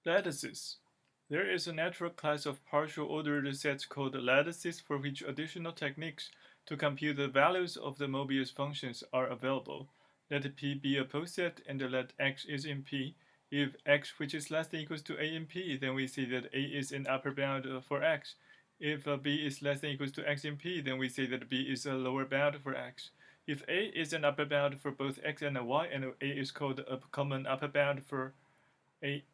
Lattices. There is a natural class of partial ordered sets called lattices for which additional techniques to compute the values of the Mobius functions are available. Let P be a poset and let X is in P. If X which is less than equals to A in P, then we say that A is an upper bound for X. If B is less than equals to X in P, then we say that B is a lower bound for X. If A is an upper bound for both X and Y, and A is called a common upper bound for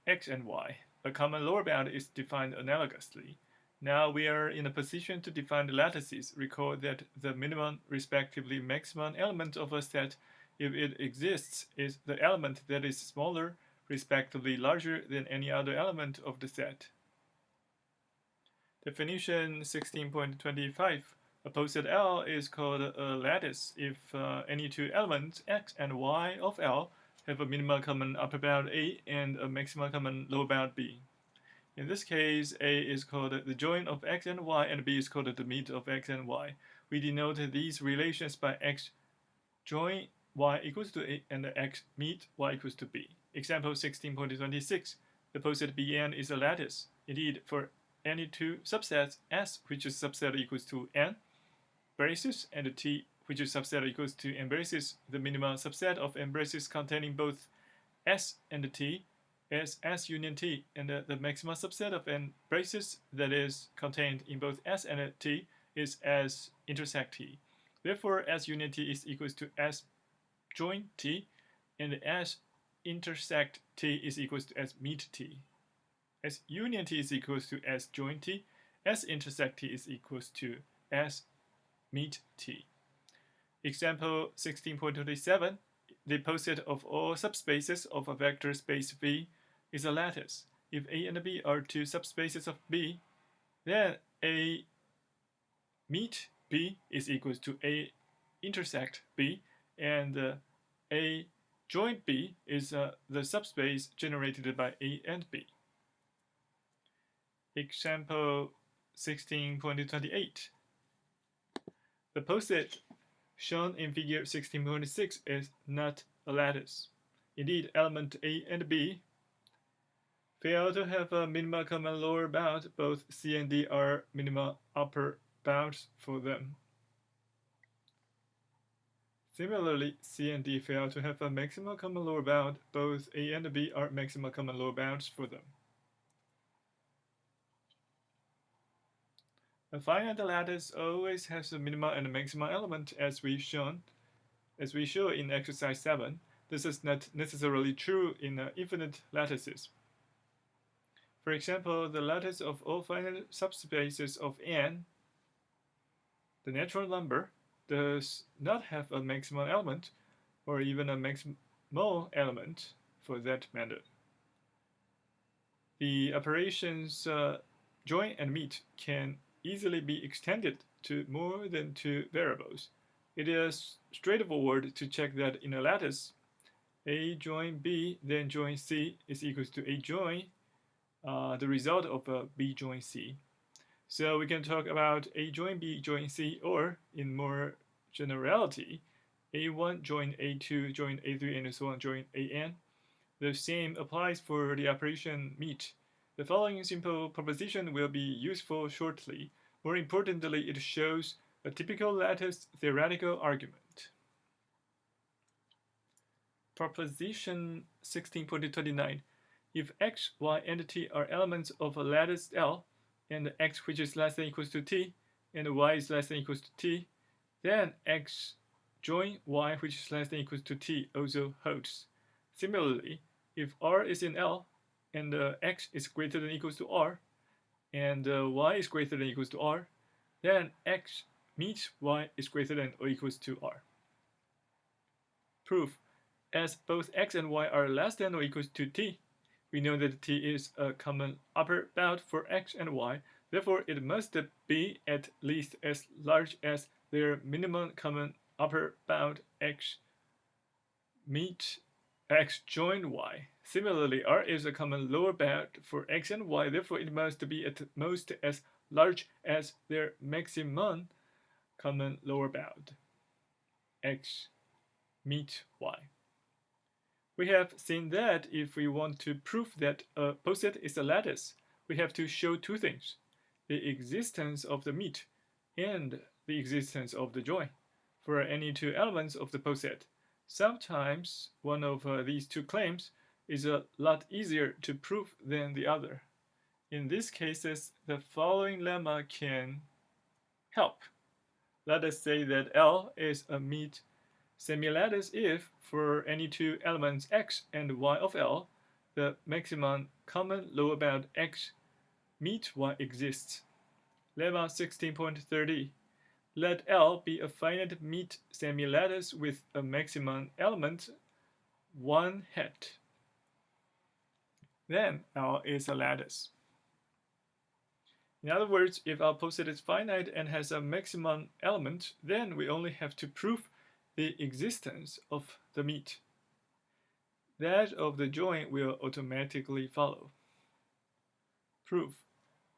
X and Y. A common lower bound is defined analogously. Now we are in a position to define the lattices. Recall that the minimum, respectively maximum element of a set, if it exists, is the element that is smaller, respectively larger than any other element of the set. Definition 16.25. A poset L is called a lattice if any two elements, x and y of L, have a minimum common upper bound A and a maximum common lower bound B. In this case, A is called the join of x and y, and B is called the meet of x and y. We denote these relations by x join y equals to A and x meet y equals to B. Example 16.26. The poset Bn is a lattice. Indeed, for any two subsets, S, which is subset equals to N, braces, and T, which is subset equals to n braces, the minimum subset of n braces containing both S and T is S union T, and the maximum subset of n braces that is contained in both S and T is S intersect T. Therefore, S union T is equals to S join T, and S intersect T is equals to S meet T. S union T is equals to S join T. S intersect T is equals to S meet T. Example 16.27. The poset of all subspaces of a vector space V is a lattice. If A and B are two subspaces of B, then A meet B is equals to A intersect B, and A join B is the subspace generated by A and B. Example 16.28. The poset shown in figure 16.6 is not a lattice. Indeed, element A and B fail to have a minimum common lower bound. Both C and D are minimum upper bounds for them. Similarly, C and D fail to have a maximum common lower bound. Both A and B are maximum common lower bounds for them. A finite lattice always has a minimum and a maximum element, as we show in exercise 7. This is not necessarily true in infinite lattices. For example, the lattice of all finite subspaces of N, the natural number, does not have a maximum element, or even a maximal element for that matter. The operations join and meet can easily be extended to more than two variables. It is straightforward to check that in a lattice, A join B then join C is equals to A join the result of B join C. So we can talk about A join B join C, or in more generality, A1 join A2 join A3 and so on join AN. The same applies for the operation meet. The following simple proposition will be useful shortly. More importantly, it shows a typical lattice theoretical argument. Proposition 16.29. If x, y, and t are elements of a lattice L, and x which is less than equals to t, and y is less than equals to t, then x join y which is less than equals to t also holds. Similarly, if R is in L, and x is greater than equals to R, and y is greater than equals to R, then x meets y is greater than or equals to R. Proof. As both x and y are less than or equals to t, we know that t is a common upper bound for x and y, therefore it must be at least as large as their minimum common upper bound x meet x join y. Similarly, R is a common lower bound for x and y, therefore it must be at most as large as their maximum common lower bound, x meet y. We have seen that if we want to prove that a poset is a lattice, we have to show two things: the existence of the meet and the existence of the join for any two elements of the poset. Sometimes one of these two claims is a lot easier to prove than the other. In these cases, the following lemma can help. Let us say that L is a meet semilattice if, for any two elements x and y of L, the maximum common lower bound x meet y exists. Lemma 16.30. Let L be a finite meet semilattice with a maximum element 1 hat. Then L is a lattice. In other words, if our poset is finite and has a maximum element, then we only have to prove the existence of the meet. That of the join will automatically follow. Proof.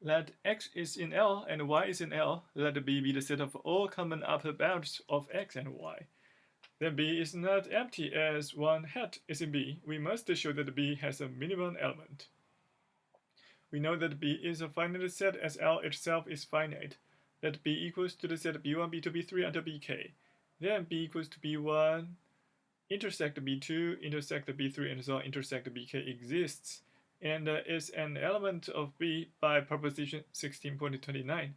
Let x is in L and y is in L. Let B be the set of all common upper bounds of x and y. Then B is not empty as 1 hat is in B. We must show that B has a minimum element. We know that B is a finite set as L itself is finite. Let B equals to the set B1, B2, B3 until Bk. Then B equals to B1, intersect B2, intersect B3, and so on, intersect Bk exists, and is an element of B by proposition 16.29.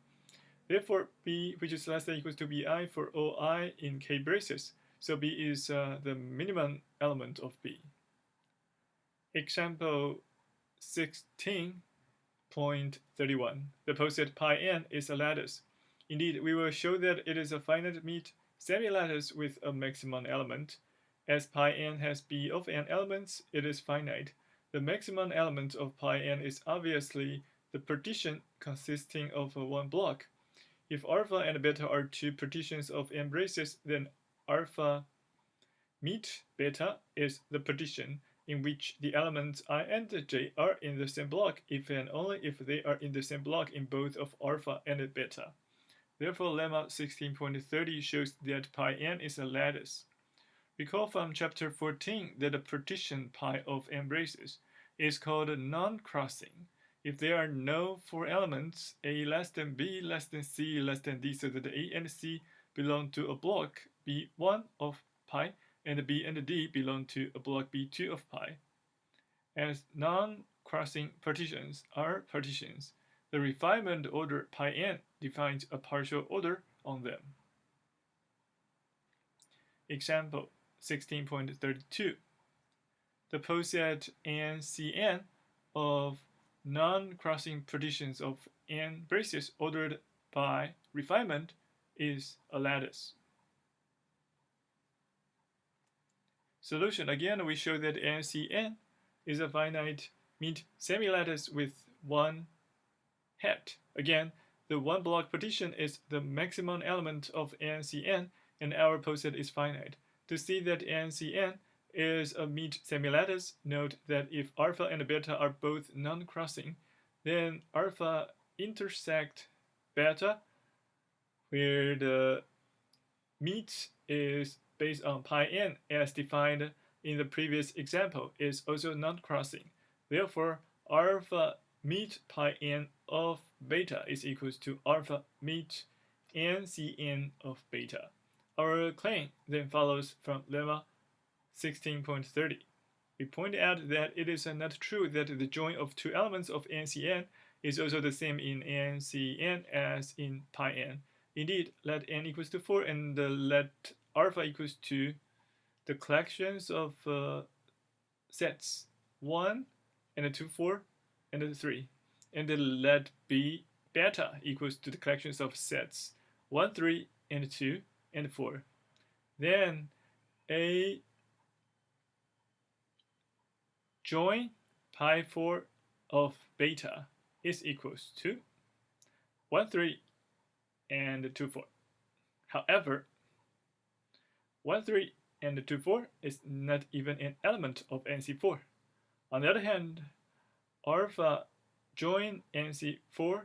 Therefore, B, which is less than or equals to Bi for all I in K braces. So B is the minimum element of B. Example 16.31. The poset pi n is a lattice. Indeed, we will show that it is a finite meet semilattice with a maximum element. As pi n has B of n elements, it is finite. The maximum element of pi n is obviously the partition consisting of one block. If alpha and beta are two partitions of n braces, then alpha meet beta is the partition in which the elements I and j are in the same block if and only if they are in the same block in both of alpha and beta. Therefore, lemma 16.30 shows that pi n is a lattice. Recall from chapter 14 that a partition pi of n braces is called non-crossing if there are no four elements a less than b less than c less than d, so that a and c belong to a block b1 of pi and b and d belong to a block b2 of pi. As non-crossing partitions are partitions, the refinement order pi n defines a partial order on them. Example 16.32. The poset NCN of non-crossing partitions of n braces ordered by refinement is a lattice. Solution. Again, we show that NCN is a finite meet semilattice with one hat. Again, the one block partition is the maximum element of NCN, and our poset is finite. To see that NCN is a meet semilattice, note that if alpha and beta are both non-crossing, then alpha intersect beta, where the meet is based on pi n as defined in the previous example, is also non-crossing. Therefore, alpha meet pi n of beta is equals to alpha meet NCN of beta. Our claim then follows from lemma 16.30. We point out that it is not true that the join of two elements of NCN is also the same in NCN as in pi n. Indeed, let n equals to 4 and let alpha equals to the collections of sets 1 and 2, 4 and 3. And let b beta equals to the collections of sets 1, 3 and 2 and 4. Then a join pi 4 of beta is equals to 1, 3 and 2, 4. However, 1, 3 and 2, 4 is not even an element of NC4. On the other hand, alpha join NC4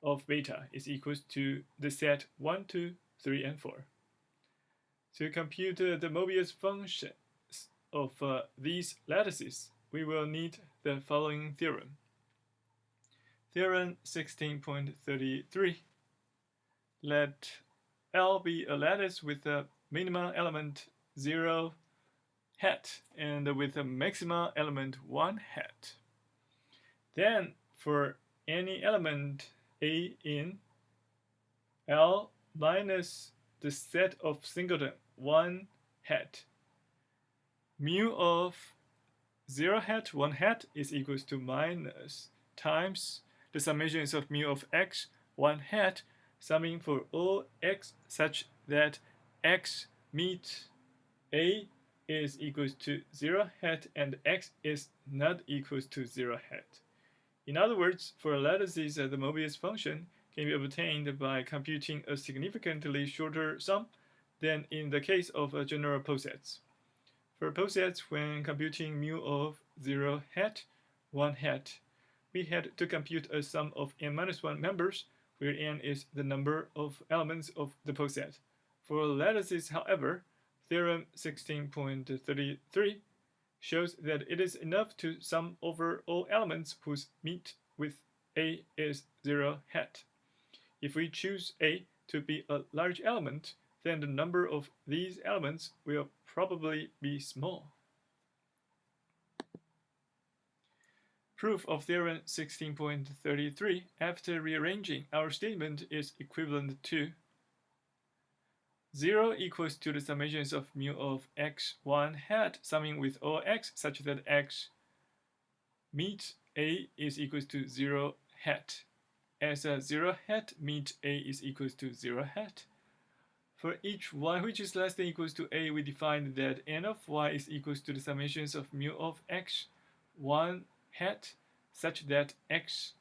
of beta is equals to the set 1, 2, 3, and 4. To compute the Mobius function, of these lattices, we will need the following theorem. Theorem 16.33. Let L be a lattice with a minima element 0 hat and with a maxima element 1 hat. Then for any element A in L minus the set of singleton 1 hat, mu of 0 hat 1 hat is equals to minus times the summations of mu of x 1 hat summing for all x such that x meet A is equals to 0 hat and x is not equals to 0 hat. In other words, for lattices, the Mobius function can be obtained by computing a significantly shorter sum than in the case of general posets. For posets, when computing mu of 0 hat 1 hat, we had to compute a sum of n-1 members, where n is the number of elements of the poset. For lattices, however, theorem 16.33 shows that it is enough to sum over all elements whose meet with A is 0 hat. If we choose A to be a large element, then the number of these elements will probably be small. Proof of theorem 16.33 after rearranging our statement is equivalent to 0 equals to the summations of mu of x1 hat summing with all x such that x meet A is equals to 0 hat. As a 0 hat meet A is equals to 0 hat. For each y which is less than equals to A, we define that n of y is equals to the summations of mu of x1 hat such that x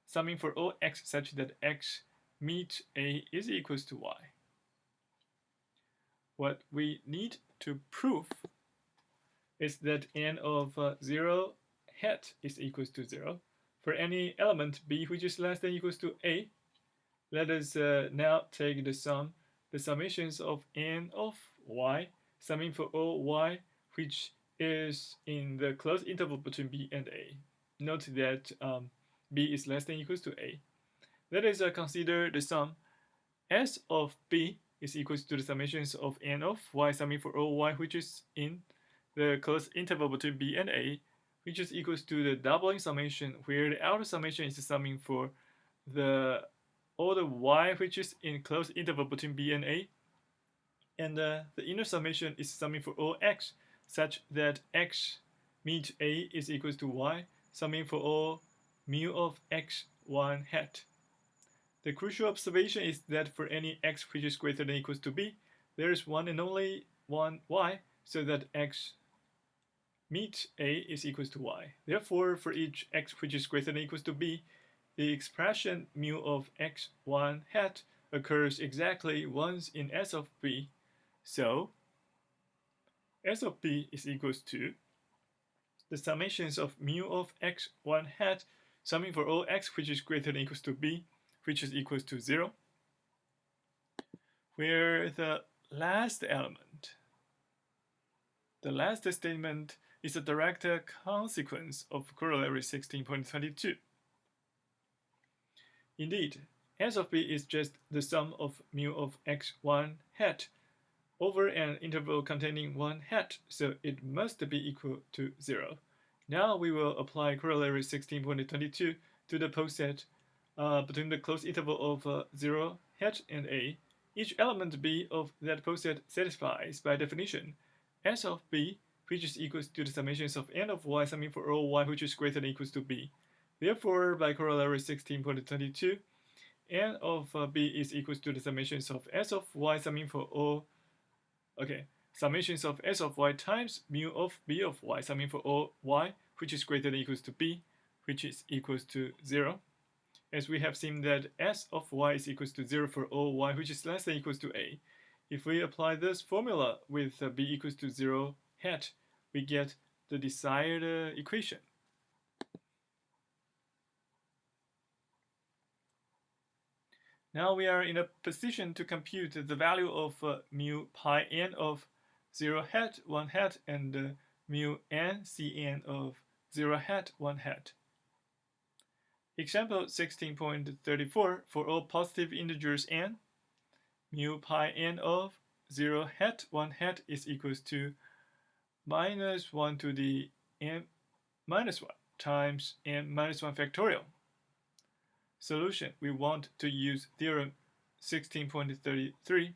summing for all x such that x meet A is equals to y. What we need to prove is that n of 0 hat is equals to 0. For any element b which is less than equals to a, let us now take the summations of n of y, summing for all y which is in the closed interval between b and a. Note that b is less than equals to a. Let us consider the sum s of b is equals to the summations of n of y summing for all y which is in the closed interval between b and a, which is equals to the doubling summation, where the outer summation is summing for all the y which is in closed interval between b and a, and the inner summation is summing for all x such that x meet a is equals to y, summing for all mu of x1 hat. The crucial observation is that for any x which is greater than or equals to b, there is one and only one y, so that x meet a is equals to y. Therefore, for each x which is greater than or equals to b, the expression mu of x1 hat occurs exactly once in S of b. So, S of b is equals to the summations of mu of x1 hat summing for all x which is greater than or equals to b, which is equals to 0, where the last element, the last statement, is a direct consequence of corollary 16.22. Indeed, S of b is just the sum of mu of x1 hat over an interval containing 1 hat, so it must be equal to 0. Now we will apply corollary 16.22 to the poset between the closed interval of 0 hat and a. Each element b of that poset satisfies, by definition, S of b, which is equals to the summations of n of y summing for all y which is greater than or equals to b. Therefore, by corollary 16.22, n of b is equals to the summations of S of y summing for all, summations of S of y times mu of b of y summing for all y which is greater than or equals to b, which is equals to 0. As we have seen that S of y is equals to 0 for all y which is less than or equals to a. If we apply this formula with b equals to 0 hat, we get the desired equation. Now we are in a position to compute the value of mu pi n of 0 hat, 1 hat, and mu n Cn of 0 hat 1 hat. Example 16.34 for all positive integers n, mu pi n of 0 hat 1 hat is equals to minus 1 to the n minus 1 times n minus 1 factorial. Solution, we want to use theorem 16.33.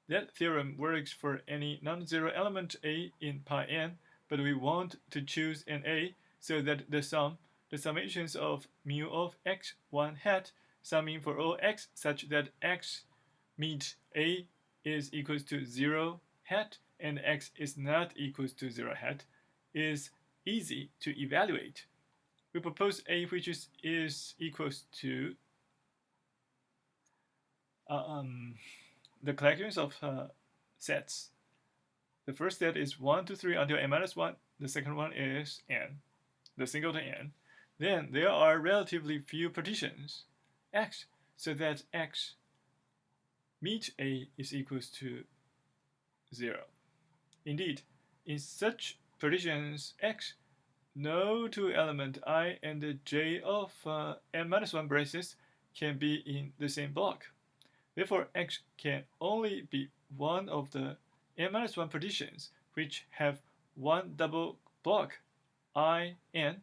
That theorem works for any non-zero element a in pi n, but we want to choose an a so that the summations of mu of x 1 hat summing for all x such that x meet a is equals to 0 hat and x is not equals to 0 hat is easy to evaluate. We propose a which is equals to the collections of sets. The first set is 1 to 3 until n minus 1. The second one is n, the singleton n. Then there are relatively few partitions x, so that x meet a is equals to 0. Indeed, in such partitions x, no two element I and j of n minus 1 braces can be in the same block. Therefore, x can only be one of the n minus 1 partitions which have one double block I n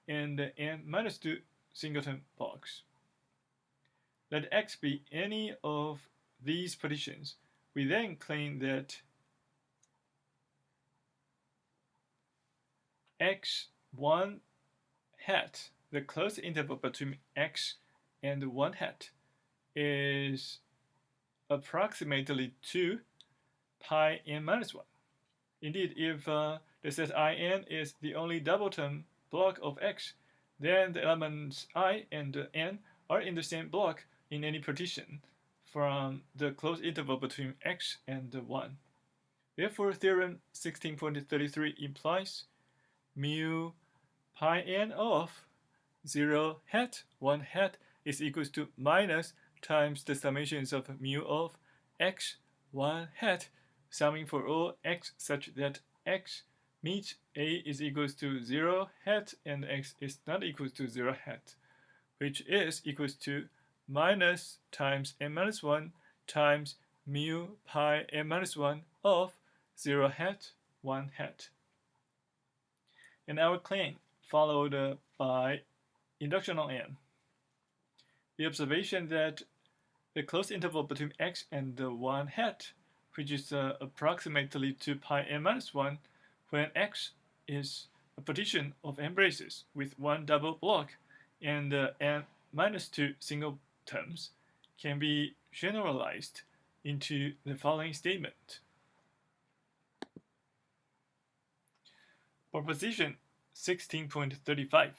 and the n minus 2 singleton blocks. Let x be any of these partitions. We then claim that x 1 hat, the closed interval between x and 1 hat, is approximately 2 pi n minus 1. Indeed, if the set In is the only doubleton block of x, then the elements I and n are in the same block in any partition from the closed interval between x and 1. Therefore, theorem 16.33 implies mu pi n of 0 hat 1 hat is equals to minus times the summations of mu of x 1 hat summing for all x such that x meets a is equals to 0 hat and x is not equals to 0 hat, which is equals to minus times n minus 1 times mu pi n minus 1 of 0 hat 1 hat. And our claim followed by induction on n. The observation that the closed interval between x and 1 hat, which is approximately 2 pi n minus 1, when x is a partition of n braces with one double block and n minus 2 single terms, can be generalized into the following statement. Proposition 16.35.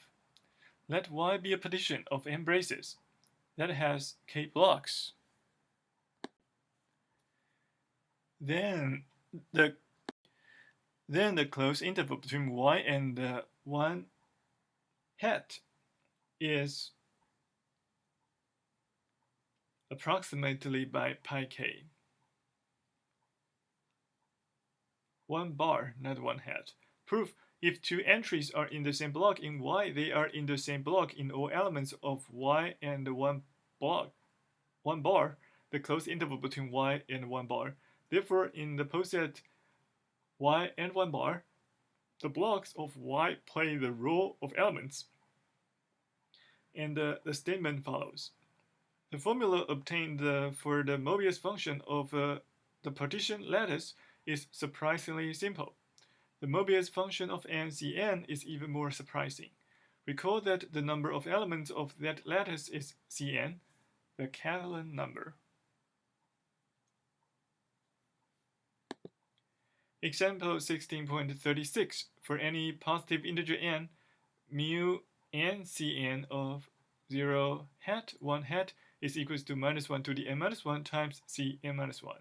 Let Y be a partition of n braces that has k blocks. Then the closed interval between Y and 1 hat is approximately by pi k. 1 bar, not 1 hat. Proof: if two entries are in the same block in Y, they are in the same block in all elements of Y and 1 bar, the closed interval between Y and 1 bar. Therefore, in the poset Y and 1 bar, the blocks of Y play the role of elements. And the statement follows. The formula obtained for the Mobius function of the partition lattice is surprisingly simple. The Mobius function of Cn is even more surprising. Recall that the number of elements of that lattice is Cn, the Catalan number. Example 16.36. For any positive integer n, mu n Cn of 0 hat 1 hat is equals to minus 1 to the n minus 1 times Cn minus 1.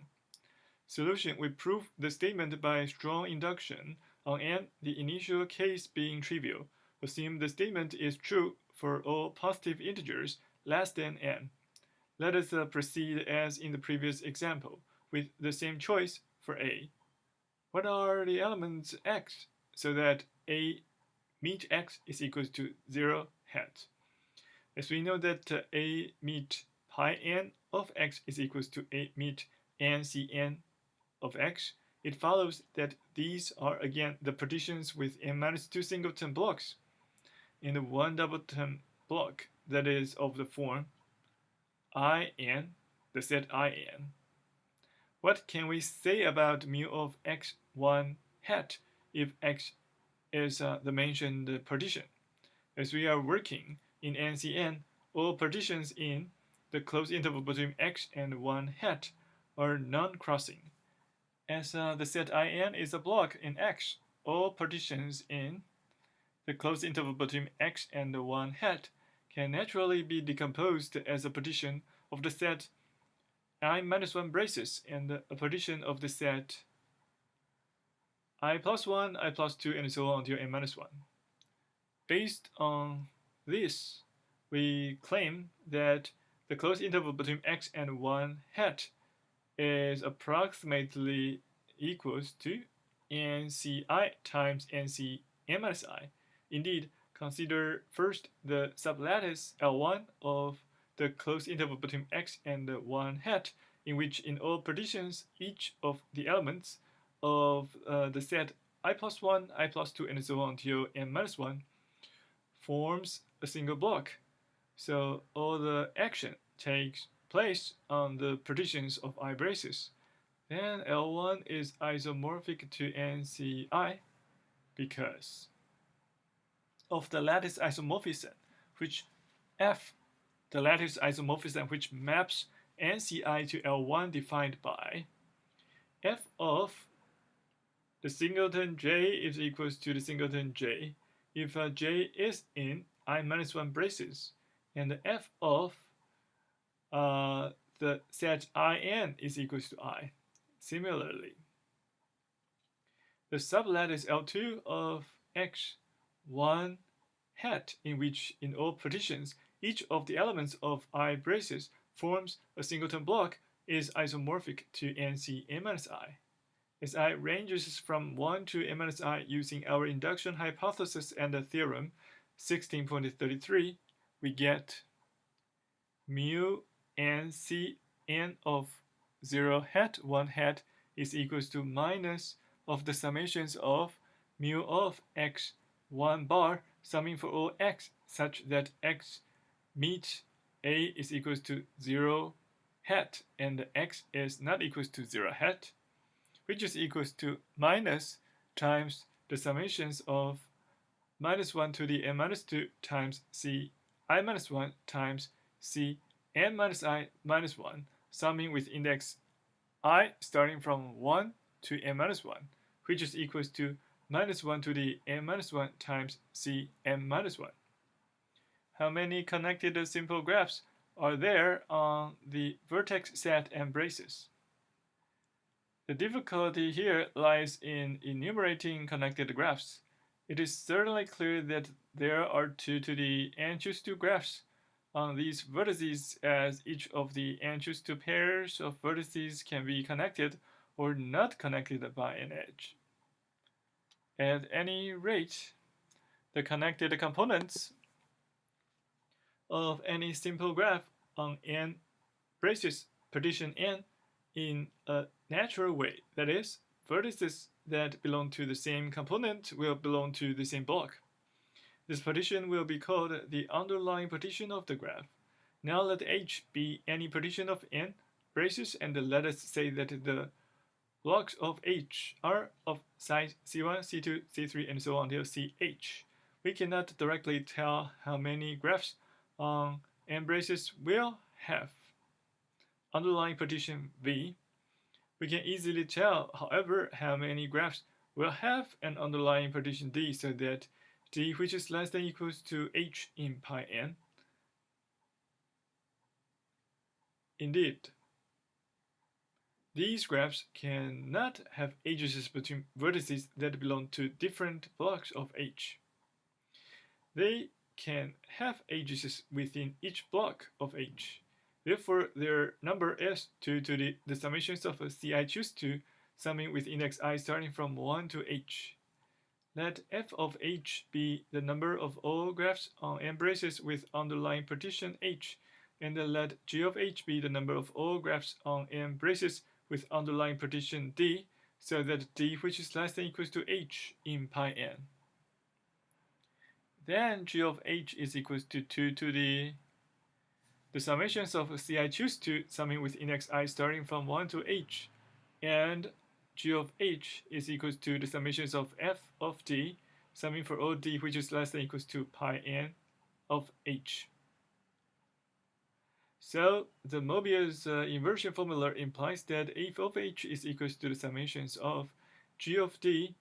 Solution: we prove the statement by strong induction on n, the initial case being trivial. Assume the statement is true for all positive integers less than n. Let us proceed as in the previous example, with the same choice for a. What are the elements x so that A meet X is equal to 0 hat. As we know that A meet pi n of X is equal to A meet n Cn of X, it follows that these are again the partitions with n-2 singleton blocks and one doubleton block that is of the form In, the set In. What can we say about mu of x1 hat if X is the mentioned partition? As we are working in NCN, all partitions in the closed interval between X and 1 hat are non-crossing. As the set In is a block in X, all partitions in the closed interval between X and 1 hat can naturally be decomposed as a partition of the set I-1 braces and a partition of the set I+1, I+2, and so on until n-1. Based on this, we claim that the closed interval between X and 1 hat is approximately equals to NCI times NCn-I. Indeed, consider first the sublattice L1 of the closed interval between X and 1 hat, in which in all partitions each of the elements of the set I+1, I+2, and so on until n-1 forms a single block. So all the action takes place on the partitions of I braces. Then L1 is isomorphic to NCI because of the lattice isomorphism, which F, the lattice isomorphism which maps NCI to L1 defined by F of the singleton J is equals to the singleton J if J is in I-1 braces, and F of the set In is equals to I. Similarly, the sublattice L2 of X1 hat, in which in all partitions each of the elements of I braces forms a singleton block, is isomorphic to NC-I. As I ranges from 1 to n-I using our induction hypothesis and the theorem 16.33, we get mu NCn of 0 hat 1 hat is equals to minus of the summations of mu of x1 bar summing for all x such that x meet A is equals to 0 hat and x is not equals to 0 hat, which is equals to minus times the summations of -1 to the n-2 times c I-1 times c n-I-1, summing with index I starting from 1 to n-1, which is equals to -1 to the n-1 times c n-1. How many connected simple graphs are there on the vertex set and braces? The difficulty here lies in enumerating connected graphs. It is certainly clear that there are 2 to the n-2 graphs on these vertices, as each of the n-2 pairs of vertices can be connected or not connected by an edge. At any rate, the connected components of any simple graph on n braces partition n in a natural way, that is, vertices that belong to the same component will belong to the same block. This partition will be called the underlying partition of the graph. Now let H be any partition of n braces, and let us say that the blocks of H are of size C1, C2, C3, and so on until CH. We cannot directly tell how many graphs on n braces will have underlying partition V. We can easily tell, however, how many graphs will have an underlying partition D, so that D, which is less than or equals to H in pi n. Indeed, these graphs cannot have edges between vertices that belong to different blocks of H. They can have edges within each block of H. Therefore, their number is 2 to the summations of C I choose to, summing with index I starting from 1 to H. Let f of h be the number of all graphs on n braces with underlying partition h, and let g of h be the number of all graphs on n braces with underlying partition d, so that d which is less than or equals to h in pi n. Then g of h is equals to 2 to the summations of c I choose to, summing with index I starting from 1 to h, and g of h is equals to the summations of f of d, summing for all d which is less than or equals to pi n of h. So the Mobius inversion formula implies that f of h is equals to the summations of g of d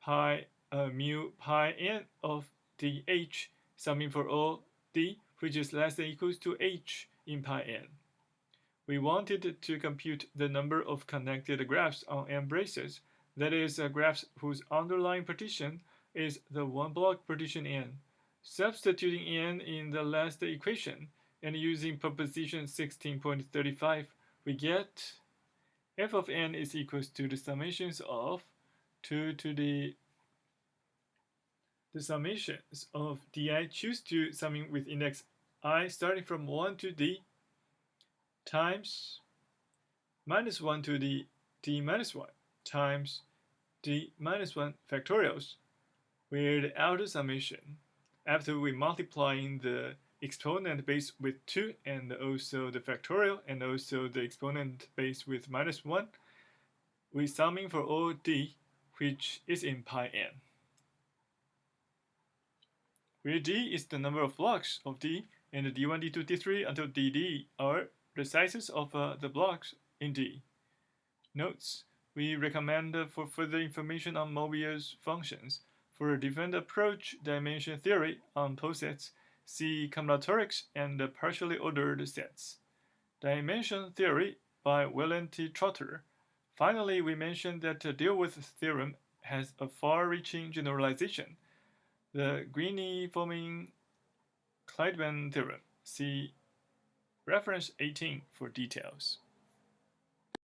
pi mu pi n of dh, summing for all d which is less than or equals to h in pi n. We wanted to compute the number of connected graphs on n braces, that is, graphs whose underlying partition is the one block partition n. Substituting n in the last equation and using proposition 16.35, we get f of n is equals to the summations of 2 to the summations of di choose to, summing with index I starting from 1 to d, times minus 1 to the d minus 1 times d minus 1 factorials, where the outer summation, after we multiplying the exponent base with 2 and also the factorial and also the exponent base with minus 1, we summing for all d which is in pi n, where d is the number of blocks of d and the d1, d2, d3 until dd are the sizes of the blocks in D. Notes: we recommend for further information on Mobius functions, for a different approach dimension theory on posets, see combinatorics and partially ordered sets. Dimension theory by William T. Trotter. Finally, we mentioned that the Dilworth theorem has a far-reaching generalization, the Greene-Foming Kleidman theorem. See reference 18 for details.